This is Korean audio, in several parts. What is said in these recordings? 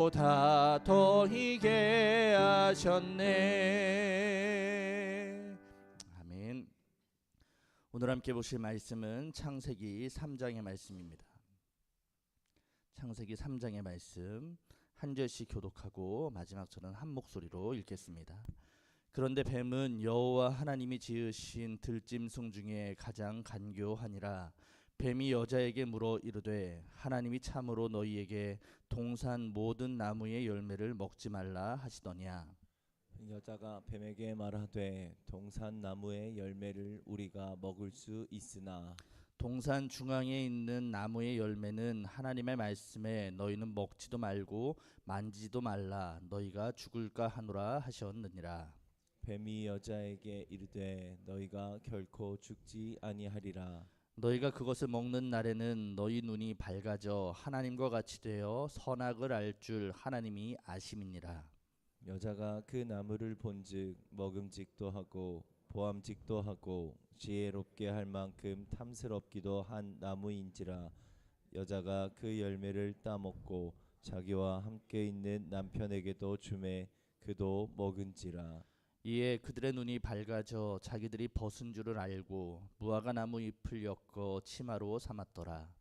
보다 더이게 하셨네. 아멘. 오늘 함께 보실 말씀은 창세기 3장의 말씀입니다. 창세기 3장의 말씀 한 절씩 교독하고 마지막 절은 한 목소리로 읽겠습니다. 그런데 뱀은 여호와 하나님이 지으신 들짐승 중에 가장 간교하니라. 뱀이 여자에게 물어 이르되 하나님이 참으로 너희에게 동산 모든 나무의 열매를 먹지 말라 하시더냐. 여자가 뱀에게 말하되 동산 나무의 열매를 우리가 먹을 수 있으나 동산 중앙에 있는 나무의 열매는 하나님의 말씀에 너희는 먹지도 말고 만지지도 말라 너희가 죽을까 하노라 하셨느니라. 뱀이 여자에게 이르되 너희가 결코 죽지 아니하리라. 너희가 그것을 먹는 날에는 너희 눈이 밝아져 하나님과 같이 되어 선악을 알 줄 하나님이 아심이니라. 여자가 그 나무를 본즉 먹음직도 하고 보암직도 하고 지혜롭게 할 만큼 탐스럽기도 한 나무인지라. 여자가 그 열매를 따먹고 자기와 함께 있는 남편에게도 주매 그도 먹은지라. 이에 그들의 눈이 밝아져 자기들이 벗은 줄을 알고 무화과 나무 잎을 엮어 치마로 삼았더라.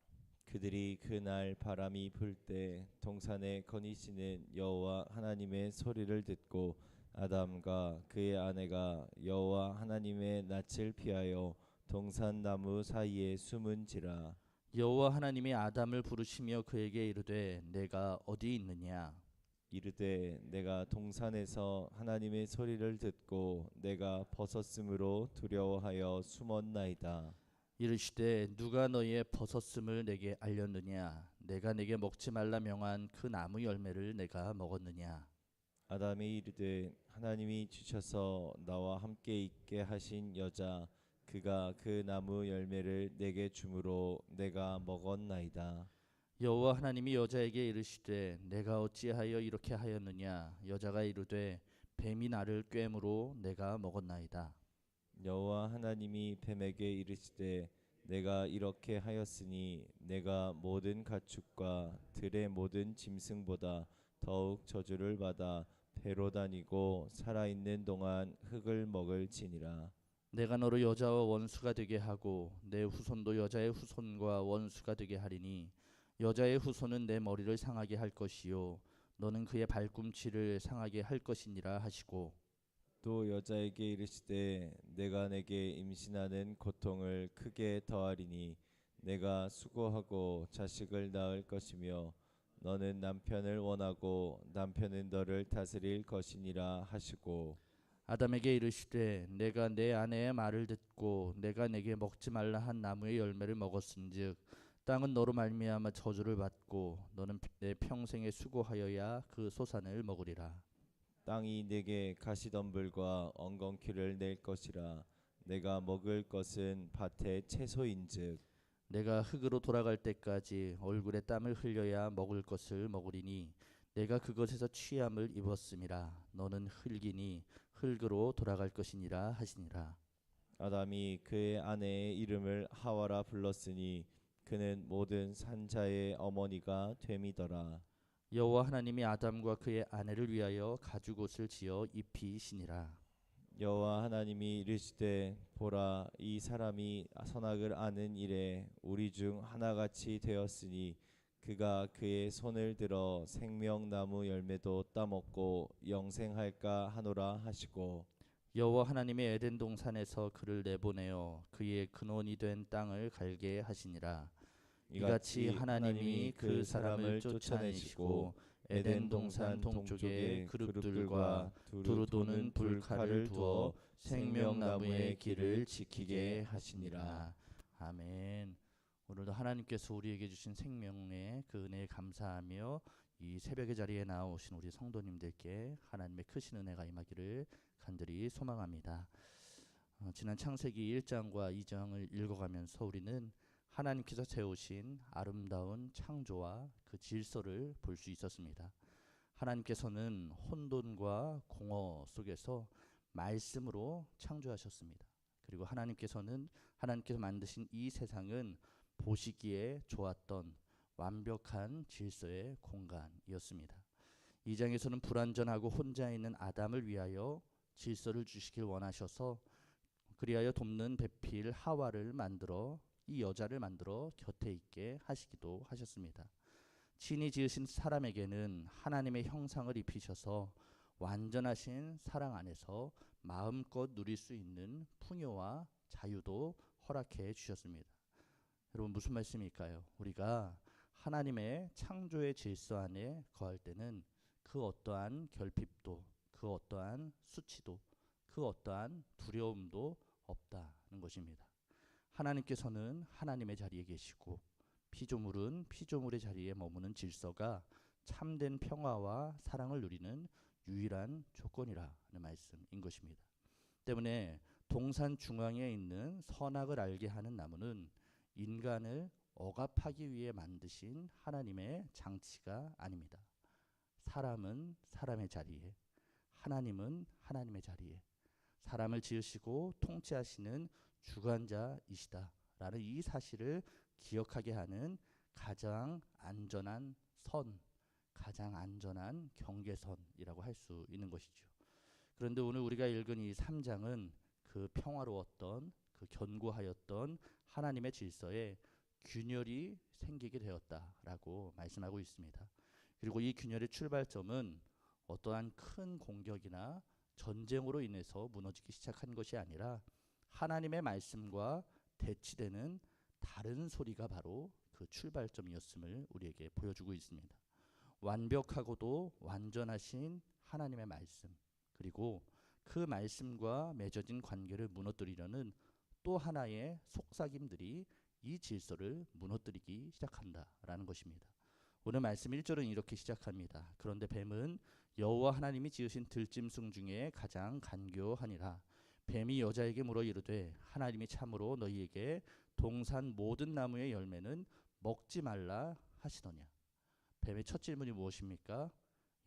그들이 그날 바람이 불 때 동산에 거니시는 여호와 하나님의 소리를 듣고 아담과 그의 아내가 여호와 하나님의 낯을 피하여 동산 나무 사이에 숨은지라. 여호와 하나님이 아담을 부르시며 그에게 이르되 내가 어디 있느냐. 이르되 내가 동산에서 하나님의 소리를 듣고 내가 벗었으므로 두려워하여 숨었나이다. 이르시되 누가 너희의 벗었음을 내게 알렸느냐. 내가 내게 먹지 말라 명한 그 나무 열매를 내가 먹었느냐. 아담이 이르되 하나님이 주셔서 나와 함께 있게 하신 여자 그가 그 나무 열매를 내게 주므로 내가 먹었나이다. 여호와 하나님이 여자에게 이르시되 내가 어찌하여 이렇게 하였느냐. 여자가 이르되 뱀이 나를 꿰므로 내가 먹었나이다. 여호와 하나님이 뱀에게 이르시되 내가 이렇게 하였으니 내가 모든 가축과 들의 모든 짐승보다 더욱 저주를 받아 배로 다니고 살아있는 동안 흙을 먹을지니라. 내가 너를 여자와 원수가 되게 하고 내 후손도 여자의 후손과 원수가 되게 하리니 여자의 후손은 내 머리를 상하게 할 것이요 너는 그의 발꿈치를 상하게 할 것이니라 하시고 또 여자에게 이르시되 내가 내게 임신하는 고통을 크게 더하리니 내가 수고하고 자식을 낳을 것이며 너는 남편을 원하고 남편은 너를 다스릴 것이니라 하시고 아담에게 이르시되 내가 내 아내의 말을 듣고 내가 내게 먹지 말라 한 나무의 열매를 먹었은즉 땅은 너로 말미암아 저주를 받고 너는 내 평생에 수고하여야 그 소산을 먹으리라. 땅이 내게 가시덤불과 엉겅퀴를 낼 것이라. 내가 먹을 것은 밭의 채소인즉 내가 흙으로 돌아갈 때까지 얼굴에 땀을 흘려야 먹을 것을 먹으리니 내가 그것에서 취함을 입었음이라. 너는 흙이니 흙으로 돌아갈 것이니라 하시니라. 아담이 그의 아내의 이름을 하와라 불렀으니 그는 모든 산자의 어머니가 됨이더라. 여호와 하나님이 아담과 그의 아내를 위하여 가죽옷을 지어 입히시니라. 여호와 하나님이 이르시되 보라 이 사람이 선악을 아는 일에 우리 중 하나같이 되었으니 그가 그의 손을 들어 생명나무 열매도 따먹고 영생할까 하노라 하시고 여호와 하나님이 에덴 동산에서 그를 내보내어 그의 근원이 된 땅을 갈게 하시니라. 이같이 하나님이 그 사람을 쫓아내시고 에덴 동산 동쪽에 그룹들과 두루 도는 불칼을 두어 생명나무의 길을 지키게 하시니라. 아멘. 오늘도 하나님께서 우리에게 주신 생명의 그 은혜에 감사하며 이 새벽의 자리에 나오신 우리 성도님들께 하나님의 크신 은혜가 임하기를 간절히 소망합니다. 지난 창세기 1장과 2장을 읽어가면서 우리는 하나님께서 세우신 아름다운 창조와 그 질서를 볼 수 있었습니다. 하나님께서는 혼돈과 공허 속에서 말씀으로 창조하셨습니다. 그리고 하나님께서 만드신 이 세상은 보시기에 좋았던 완벽한 질서의 공간이었습니다. 이 장에서는 불완전하고 혼자 있는 아담을 위하여 질서를 주시길 원하셔서 그리하여 돕는 배필 하와를 만들어 이 여자를 만들어 곁에 있게 하시기도 하셨습니다. 친히 지으신 사람에게는 하나님의 형상을 입히셔서 완전하신 사랑 안에서 마음껏 누릴 수 있는 풍요와 자유도 허락해 주셨습니다. 여러분 무슨 말씀일까요? 우리가 하나님의 창조의 질서 안에 거할 때는 그 어떠한 결핍도, 그 어떠한 수치도, 그 어떠한 두려움도 없다는 것입니다. 하나님께서는 하나님의 자리에 계시고 피조물은 피조물의 자리에 머무는 질서가 참된 평화와 사랑을 누리는 유일한 조건이라는 말씀인 것입니다. 때문에 동산 중앙에 있는 선악을 알게 하는 나무는 인간을 억압하기 위해 만드신 하나님의 장치가 아닙니다. 사람은 사람의 자리에, 하나님은 하나님의 자리에, 사람을 지으시고 통치하시는 주관자이시다라는 이 사실을 기억하게 하는 가장 안전한 선, 가장 안전한 경계선이라고 할 수 있는 것이죠. 그런데 오늘 우리가 읽은 이 3장은 그 평화로웠던, 그 견고하였던 하나님의 질서에 균열이 생기게 되었다라고 말씀하고 있습니다. 그리고 이 균열의 출발점은 어떠한 큰 공격이나 전쟁으로 인해서 무너지기 시작한 것이 아니라 하나님의 말씀과 대치되는 다른 소리가 바로 그 출발점이었음을 우리에게 보여주고 있습니다. 완벽하고도 완전하신 하나님의 말씀, 그리고 그 말씀과 맺어진 관계를 무너뜨리려는 또 하나의 속삭임들이 이 질서를 무너뜨리기 시작한다라는 것입니다. 오늘 말씀 1절은 이렇게 시작합니다. 그런데 뱀은 여호와 하나님이 지으신 들짐승 중에 가장 간교하니라. 뱀이 여자에게 물어 이르되 하나님이 참으로 너희에게 동산 모든 나무의 열매는 먹지 말라 하시더냐. 뱀의 첫 질문이 무엇입니까?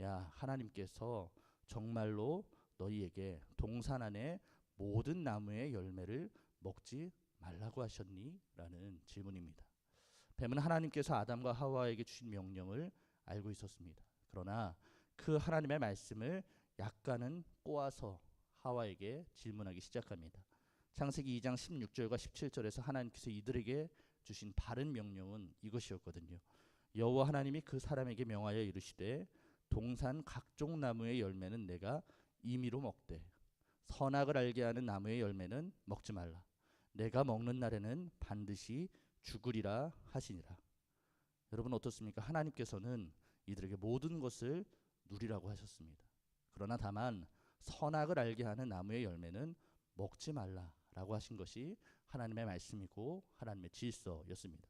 야, 하나님께서 정말로 너희에게 동산 안에 모든 나무의 열매를 먹지 말라고 하셨니? 라는 질문입니다. 뱀은 하나님께서 아담과 하와에게 주신 명령을 알고 있었습니다. 그러나 그 하나님의 말씀을 약간은 꼬아서 하와에게 질문하기 시작합니다. 창세기 2장 16절과 17절에서 하나님께서 이들에게 주신 바른 명령은 이것이었거든요. 여호와 하나님이 그 사람에게 명하여 이르시되 동산 각종 나무의 열매는 내가 임의로 먹되 선악을 알게 하는 나무의 열매는 먹지 말라. 내가 먹는 날에는 반드시 죽으리라 하시니라. 여러분 어떻습니까? 하나님께서는 이들에게 모든 것을 누리라고 하셨습니다. 그러나 다만 선악을 알게 하는 나무의 열매는 먹지 말라라고 하신 것이 하나님의 말씀이고 하나님의 질서였습니다.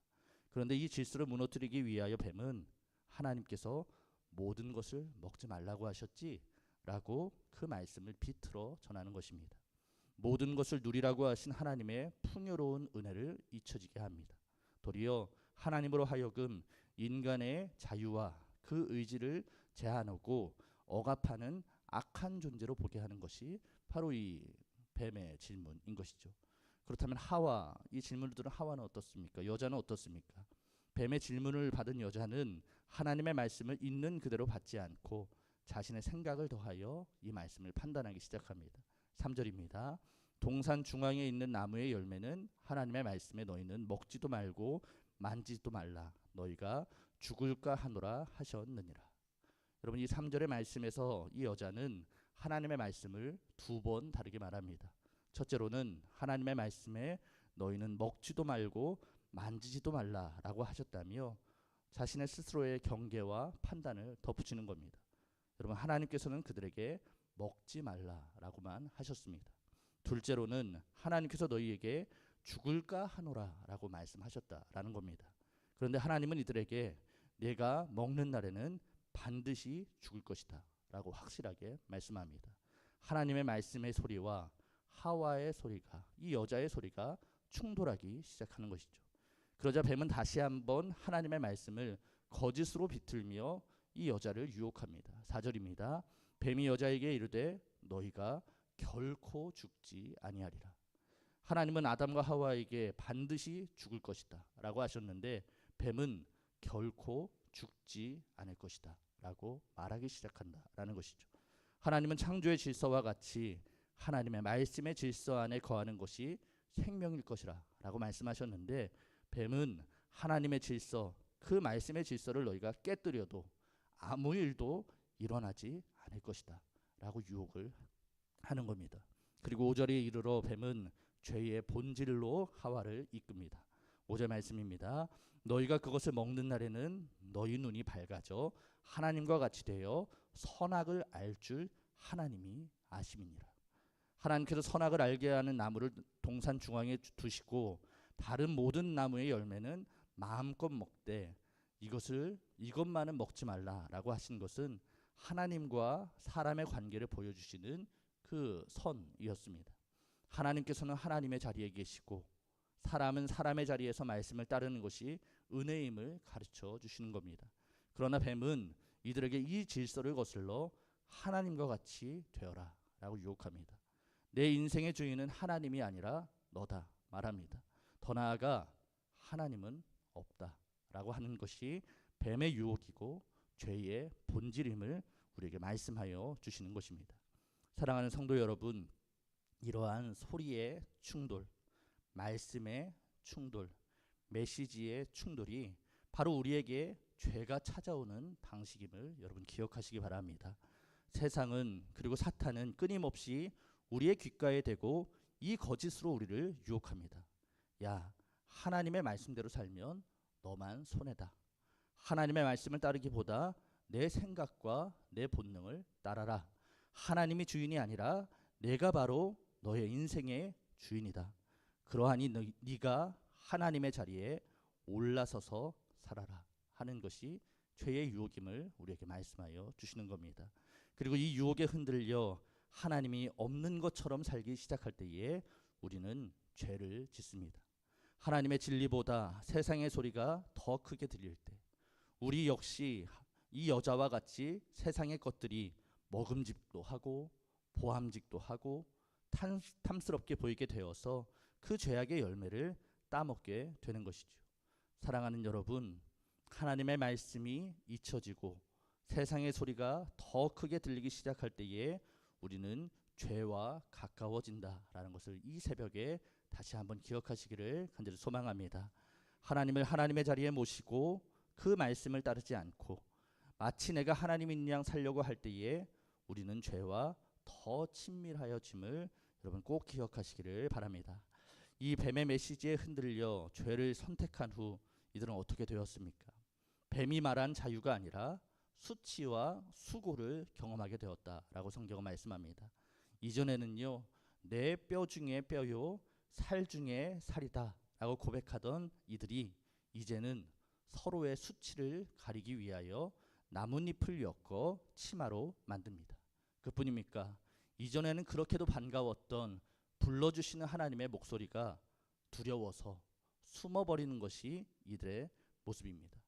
그런데 이 질서를 무너뜨리기 위하여 뱀은 하나님께서 모든 것을 먹지 말라고 하셨지? 라고 그 말씀을 비틀어 전하는 것입니다. 모든 것을 누리라고 하신 하나님의 풍요로운 은혜를 잊혀지게 합니다. 도리어 하나님으로 하여금 인간의 자유와 그 의지를 제한하고 억압하는 악한 존재로 보게 하는 것이 바로 이 뱀의 질문인 것이죠. 그렇다면 하와, 이 질문을 들은 하와는 어떻습니까? 여자는 어떻습니까? 뱀의 질문을 받은 여자는 하나님의 말씀을 있는 그대로 받지 않고 자신의 생각을 더하여 이 말씀을 판단하기 시작합니다. 3절입니다. 동산 중앙에 있는 나무의 열매는 하나님의 말씀에 너희는 먹지도 말고 만지지도 말라. 너희가 죽을까 하노라 하셨느니라. 여러분 이 3절의 말씀에서 이 여자는 하나님의 말씀을 두 번 다르게 말합니다. 첫째로는 하나님의 말씀에 너희는 먹지도 말고 만지지도 말라라고 하셨다며 자신의 스스로의 경계와 판단을 덧붙이는 겁니다. 여러분 하나님께서는 그들에게 먹지 말라라고만 하셨습니다. 둘째로는 하나님께서 너희에게 죽을까 하노라라고 말씀하셨다라는 겁니다. 그런데 하나님은 이들에게 내가 먹는 날에는 반드시 죽을 것이다 라고 확실하게 말씀합니다. 하나님의 말씀의 소리와 하와의 소리가, 이 여자의 소리가 충돌하기 시작하는 것이죠. 그러자 뱀은 다시 한번 하나님의 말씀을 거짓으로 비틀며 이 여자를 유혹합니다. 4절입니다. 뱀이 여자에게 이르되 너희가 결코 죽지 아니하리라. 하나님은 아담과 하와에게 반드시 죽을 것이다 라고 하셨는데 뱀은 결코 죽지 않을 것이다 라고 말하기 시작한다라는 것이죠. 하나님은 창조의 질서와 같이 하나님의 말씀의 질서 안에 거하는 것이 생명일 것이라 라고 말씀하셨는데, 뱀은 하나님의 질서, 그 말씀의 질서를 너희가 깨뜨려도 아무 일도 일어나지 않을 것이다 라고 유혹을 하는 겁니다. 그리고 5절에 이르러 뱀은 죄의 본질로 하와를 이끕니다. 5절 말씀입니다. 너희가 그것을 먹는 날에는 너희 눈이 밝아져 하나님과 같이 되어 선악을 알 줄 하나님이 아심이니라. 하나님께서 선악을 알게 하는 나무를 동산 중앙에 두시고 다른 모든 나무의 열매는 마음껏 먹되 이것만은 먹지 말라라고 하신 것은 하나님과 사람의 관계를 보여주시는 그 선이었습니다. 하나님께서는 하나님의 자리에 계시고 사람은 사람의 자리에서 말씀을 따르는 것이 은혜임을 가르쳐 주시는 겁니다. 그러나 뱀은 이들에게 이 질서를 거슬러 하나님과 같이 되어라 라고 유혹합니다. 내 인생의 주인은 하나님이 아니라 너다 말합니다. 더 나아가 하나님은 없다 라고 하는 것이 뱀의 유혹이고 죄의 본질임을 우리에게 말씀하여 주시는 것입니다. 사랑하는 성도 여러분, 이러한 소리의 충돌, 말씀의 충돌, 메시지의 충돌이 바로 우리에게 죄가 찾아오는 방식임을 여러분 기억하시기 바랍니다. 세상은, 그리고 사탄은 끊임없이 우리의 귓가에 대고 이 거짓으로 우리를 유혹합니다. 야, 하나님의 말씀대로 살면 너만 손해다. 하나님의 말씀을 따르기보다 내 생각과 내 본능을 따라라. 하나님이 주인이 아니라 내가 바로 너의 인생의 주인이다. 그러하니 네가 하나님의 자리에 올라서서 살아라 하는 것이 죄의 유혹임을 우리에게 말씀하여 주시는 겁니다. 그리고 이 유혹에 흔들려 하나님이 없는 것처럼 살기 시작할 때에 우리는 죄를 짓습니다. 하나님의 진리보다 세상의 소리가 더 크게 들릴 때, 우리 역시 이 여자와 같이 세상의 것들이 먹음직도 하고 보암직도 하고 탐스럽게 보이게 되어서 그 죄악의 열매를 따먹게 되는 것이죠. 사랑하는 여러분, 하나님의 말씀이 잊혀지고 세상의 소리가 더 크게 들리기 시작할 때에 우리는 죄와 가까워진다라는 것을 이 새벽에 다시 한번 기억하시기를 간절히 소망합니다. 하나님을 하나님의 자리에 모시고 그 말씀을 따르지 않고 마치 내가 하나님인 양 살려고 할 때에 우리는 죄와 더 친밀하여짐을 여러분 꼭 기억하시기를 바랍니다. 이 뱀의 메시지에 흔들려 죄를 선택한 후 이들은 어떻게 되었습니까? 뱀이 말한 자유가 아니라 수치와 수고를 경험하게 되었다라고 성경은 말씀합니다. 이전에는요, 내 뼈 중에 뼈요 살 중에 살이다 라고 고백하던 이들이 이제는 서로의 수치를 가리기 위하여 나뭇잎을 엮어 치마로 만듭니다. 그뿐입니까? 이전에는 그렇게도 반가웠던 불러주시는 하나님의 목소리가 두려워서 숨어버리는 것이 이들의 모습입니다.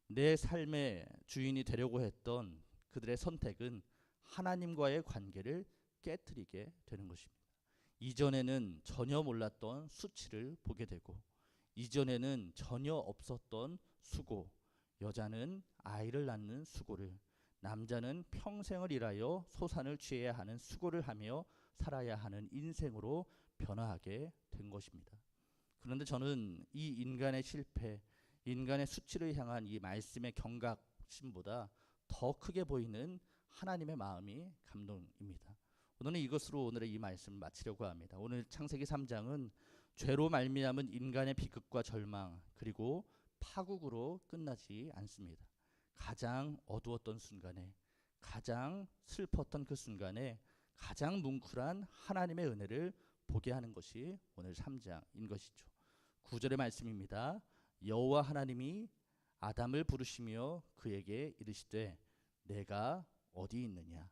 내 삶의 주인이 되려고 했던 그들의 선택은 하나님과의 관계를 깨트리게 되는 것입니다. 이전에는 전혀 몰랐던 수치를 보게 되고, 이전에는 전혀 없었던 수고, 여자는 아이를 낳는 수고를, 남자는 평생을 일하여 소산을 취해야 하는 수고를 하며 살아야 하는 인생으로 변화하게 된 것입니다. 그런데 저는 이 인간의 실패, 인간의 수치를 향한 이 말씀의 경각심보다 더 크게 보이는 하나님의 마음이 감동입니다. 오늘은 이것으로 오늘의 이 말씀을 마치려고 합니다. 오늘 창세기 3장은 죄로 말미암은 인간의 비극과 절망 그리고 파국으로 끝나지 않습니다. 가장 어두웠던 순간에, 가장 슬펐던 그 순간에 가장 뭉클한 하나님의 은혜를 보게 하는 것이 오늘 3장인 것이죠. 9절의 말씀입니다. 여호와 하나님이 아담을 부르시며 그에게 이르시되 내가 어디 있느냐,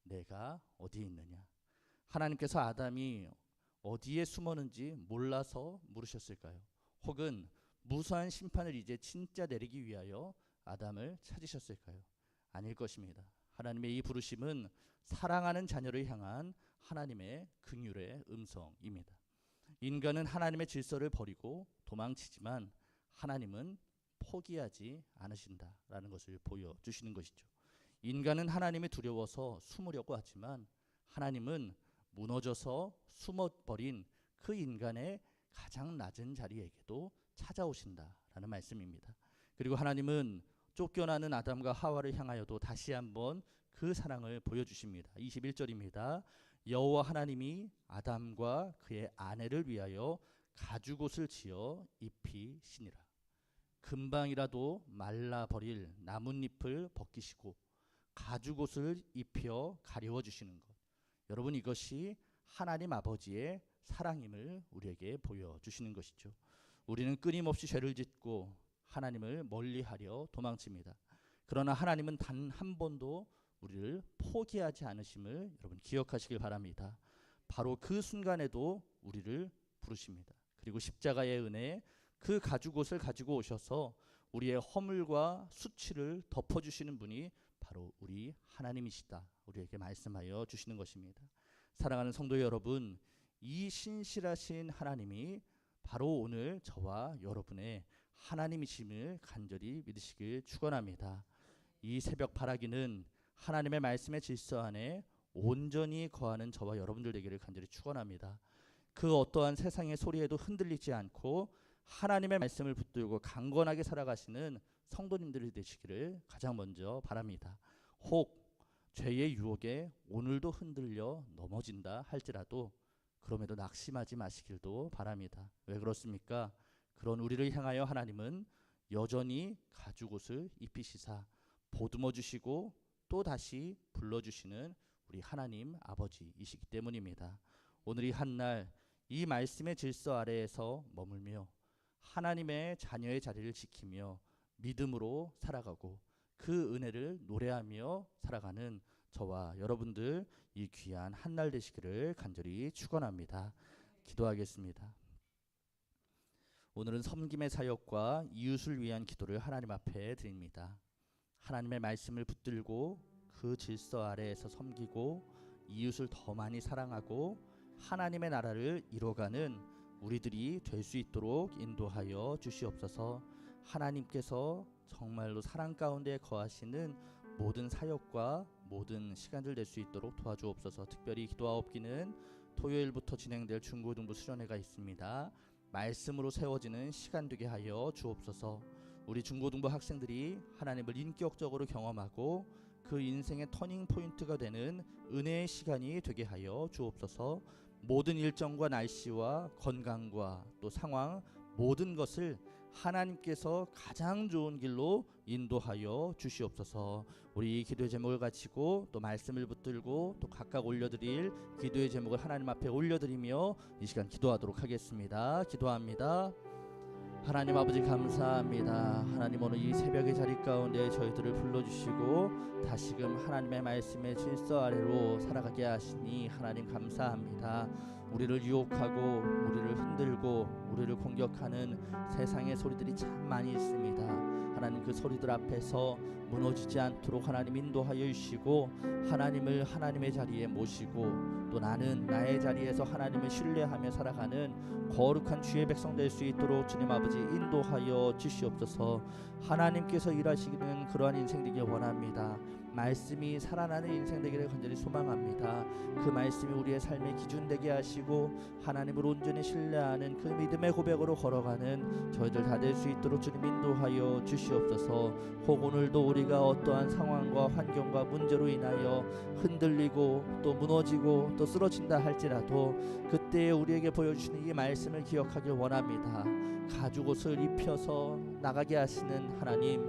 내가 어디 있느냐. 하나님께서 아담이 어디에 숨었는지 몰라서 물으셨을까요? 혹은 무수한 심판을 이제 진짜 내리기 위하여 아담을 찾으셨을까요? 아닐 것입니다. 하나님의 이 부르심은 사랑하는 자녀를 향한 하나님의 긍휼의 음성입니다. 인간은 하나님의 질서를 버리고 도망치지만 하나님은 포기하지 않으신다라는 것을 보여주시는 것이죠. 인간은 하나님이 두려워서 숨으려고 하지만 하나님은 무너져서 숨어버린 그 인간의 가장 낮은 자리에게도 찾아오신다라는 말씀입니다. 그리고 하나님은 쫓겨나는 아담과 하와를 향하여도 다시 한번 그 사랑을 보여주십니다. 21절입니다. 여호와 하나님이 아담과 그의 아내를 위하여 가죽옷을 지어 입히시니라. 금방이라도 말라버릴 나뭇잎을 벗기시고 가죽옷을 입혀 가려워 주시는 것. 여러분, 이것이 하나님 아버지의 사랑임을 우리에게 보여주시는 것이죠. 우리는 끊임없이 죄를 짓고 하나님을 멀리하려 도망칩니다. 그러나 하나님은 단 한 번도 우리를 포기하지 않으심을 여러분 기억하시길 바랍니다. 바로 그 순간에도 우리를 부르십니다. 그리고 십자가의 은혜, 그 가죽옷을 가지고 오셔서 우리의 허물과 수치를 덮어주시는 분이 바로 우리 하나님이시다, 우리에게 말씀하여 주시는 것입니다. 사랑하는 성도 여러분, 이 신실하신 하나님이 바로 오늘 저와 여러분의 하나님이심을 간절히 믿으시길 축원합니다. 이 새벽 바라기는 하나님의 말씀의 질서 안에 온전히 거하는 저와 여러분들 되기를 간절히 축원합니다. 그 어떠한 세상의 소리에도 흔들리지 않고 하나님의 말씀을 붙들고 강건하게 살아가시는 성도님들이 되시기를 가장 먼저 바랍니다. 혹 죄의 유혹에 오늘도 흔들려 넘어진다 할지라도 그럼에도 낙심하지 마시길도 바랍니다. 왜 그렇습니까? 그런 우리를 향하여 하나님은 여전히 가죽옷을 입히시사 보듬어 주시고 또 다시 불러주시는 우리 하나님 아버지이시기 때문입니다. 오늘 이 한날 이 말씀의 질서 아래에서 머물며 하나님의 자녀의 자리를 지키며 믿음으로 살아가고 그 은혜를 노래하며 살아가는 저와 여러분들 이 귀한 한날 되시기를 간절히 축원합니다. 기도하겠습니다. 오늘은 섬김의 사역과 이웃을 위한 기도를 하나님 앞에 드립니다. 하나님의 말씀을 붙들고 그 질서 아래에서 섬기고 이웃을 더 많이 사랑하고 하나님의 나라를 이뤄가는 우리들이 될 수 있도록 인도하여 주시옵소서. 하나님께서 정말로 사랑 가운데 거하시는 모든 사역과 모든 시간들 될 수 있도록 도와주옵소서. 특별히 기도하옵기는 토요일부터 진행될 중고등부 수련회가 있습니다. 말씀으로 세워지는 시간 되게 하여 주옵소서. 우리 중고등부 학생들이 하나님을 인격적으로 경험하고 그 인생의 터닝 포인트가 되는 은혜의 시간이 되게 하여 주옵소서. 모든 일정과 날씨와 건강과 또 상황 모든 것을 하나님께서 가장 좋은 길로 인도하여 주시옵소서. 우리 기도의 제목을 가지고 또 말씀을 붙들고 또 각각 올려드릴 기도의 제목을 하나님 앞에 올려드리며 이 시간 기도하도록 하겠습니다. 기도합니다. 하나님 아버지 감사합니다. 하나님 오늘 이 새벽의 자리 가운데 저희들을 불러주시고 다시금 하나님의 말씀의 질서 아래로 살아가게 하시니 하나님 감사합니다. 우리를 유혹하고 우리를 흔들고 우리를 공격하는 세상의 소리들이 참 많이 있습니다. 하나님 그 소리들 앞에서 무너지지 않도록 하나님 인도하여 주시고 하나님을 하나님의 자리에 모시고 또 나는 나의 자리에서 하나님을 신뢰하며 살아가는 거룩한 주의 백성 될 수 있도록 주님 아버지 인도하여 주시옵소서. 하나님께서 일하시는 그러한 인생 되길 원합니다. 말씀이 살아나는 인생 되기를 간절히 소망합니다. 그 말씀이 우리의 삶의 기준 되게 하시고 하나님을 온전히 신뢰하는 그 믿음의 고백으로 걸어가는 저희들 다 될 수 있도록 주님 인도하여 주시옵소서. 혹 오늘도 우리가 어떠한 상황과 환경과 문제로 인하여 흔들리고 또 무너지고 또 쓰러진다 할지라도 그때에 우리에게 보여주시는 이 말씀을 기억하길 원합니다. 가죽옷을 입혀서 나가게 하시는 하나님,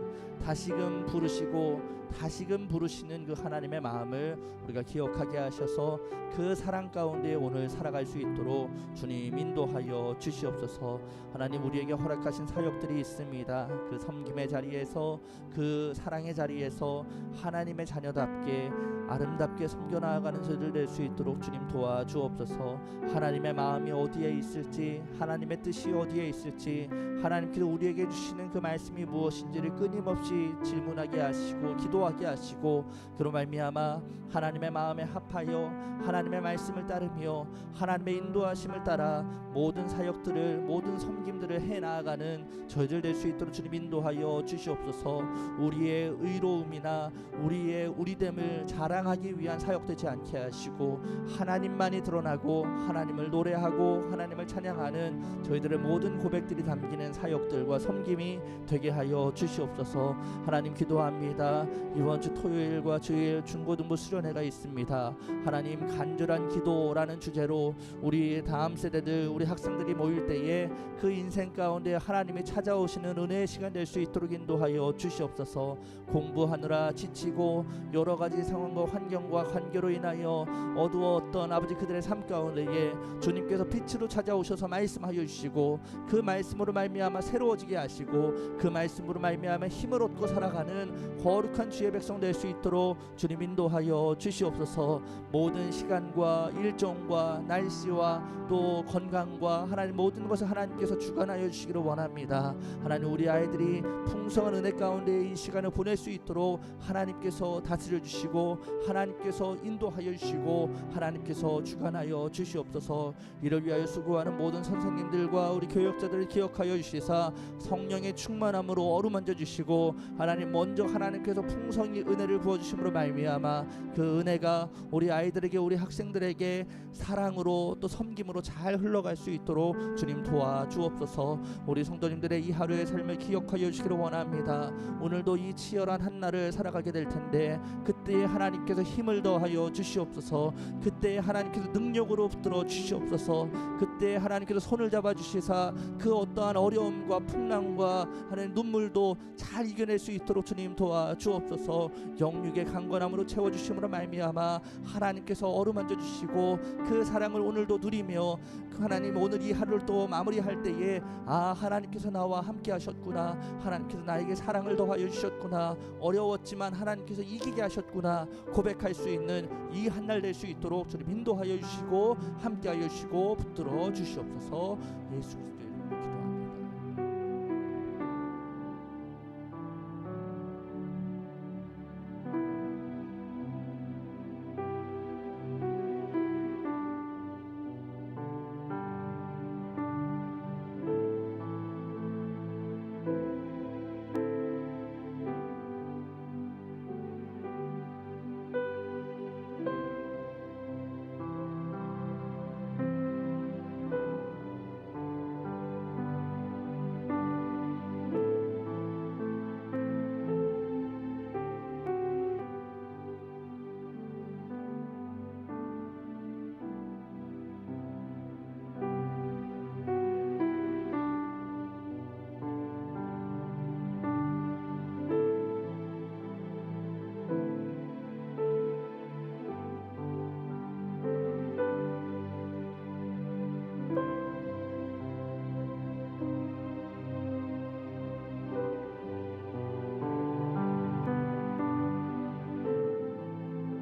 다시금 부르시고 다시금 부르시는 그 하나님의 마음을 우리가 기억하게 하셔서 그 사랑 가운데 오늘 살아갈 수 있도록 주님 인도하여 주시옵소서. 하나님 우리에게 허락하신 사역들이 있습니다. 그 섬김의 자리에서 그 사랑의 자리에서 하나님의 자녀답게 아름답게 섬겨 나아가는 저희들 될 수 있도록 주님 도와주옵소서. 하나님 하나님의 마음이 어디에 있을지, 하나님의 뜻이 어디에 있을지, 하나님께서 우리에게 주시는 그 말씀이 무엇인지를 끊임없이 질문하게 하시고 기도하게 하시고, 그로 말미암아 하나님의 마음에 합하여 하나님의 말씀을 따르며 하나님의 인도하심을 따라 모든 사역들을, 모든 섬김들을 해나가는 저희들 될 수 있도록 주님 인도하여 주시옵소서. 우리의 의로움이나 우리의 우리됨을 자랑하기 위한 사역되지 않게 하시고, 하나님만이 드러나고 하나님을 노래하고 하나님을 찬양하는 저희들의 모든 고백들이 담기는 사역들과 섬김이 되게 하여 주시옵소서. 하나님 기도합니다. 이번 주 토요일과 주일 중고등부 수련회가 있습니다. 하나님 간절한 기도라는 주제로 우리 다음 세대들, 우리 학생들이 모일 때에 그 인생 가운데 하나님이 찾아오시는 은혜의 시간 될 수 있도록 인도하여 주시옵소서. 공부하느라 지치고 여러 가지 상황과 환경과 관계로 인하여 어두웠던 아버지 그들의 삶 가운데에 주님께서 빛으로 찾아오셔서 말씀하여 주시고, 그 말씀으로 말미암아 새로워지게 하시고, 그 말씀으로 말미암아 힘을 얻고 살아가는 거룩한 주의 백성 될 수 있도록 주님 인도하여 주시옵소서. 모든 시간과 일정과 날씨와 또 건강과 하나님 모든 것을 하나님께서 주관하여 주시기를 원합니다. 하나님 우리 아이들이 풍성한 은혜 가운데 이 시간을 보낼 수 있도록 하나님께서 다스려 주시고 하나님께서 인도하여 주시고 하나님께서 주관하여 주시옵소서. 이를 위하여 수고하는 모든 선생님들과 우리 교역자들을 기억하여 주시사 성령의 충만함으로 어루만져 주시고, 하나님 먼저 하나님께서 풍성히 은혜를 부어주심으로 말미암아 그 은혜가 우리 아이들에게, 우리 학생들에게 사랑으로 또 섬김으로 잘 흘러갈 수 있도록 주님 도와주옵소서. 우리 성도님들의 이 하루의 삶을 기억하여 주시기를 원합니다. 오늘도 이 치열한 한날을 살아가게 될 텐데 그때에 하나님께서 힘을 더하여 주시옵소서. 그때에 하나님께서 능력으로 붙들어 주시옵소서. 그때에 하나님께서 손을 잡아 주시사 그 어떠한 어려움과 풍랑과 하나님 눈물도 잘 이겨낼 수 있도록 주님 도와주옵소서. 영육의 강건함으로 채워주심으로 말미암아 하나님께서 어루만져 주시고 그 사랑을 오늘도 누리며 하나님 오늘 이 하루를 또 마무리할 때에 하나님께서 나와 함께 하셨구나, 하나님께서 나에게 사랑을 더하여 주셨구나, 어려웠지만 하나님께서 이기게 하셨구나 고백할 수 있는 이 한날 될 수 있도록 주님 인도하여 주시고 함께 하여 주시고 붙들어 주시옵소서. 예수 그리스도의 이름으로 기도합니다.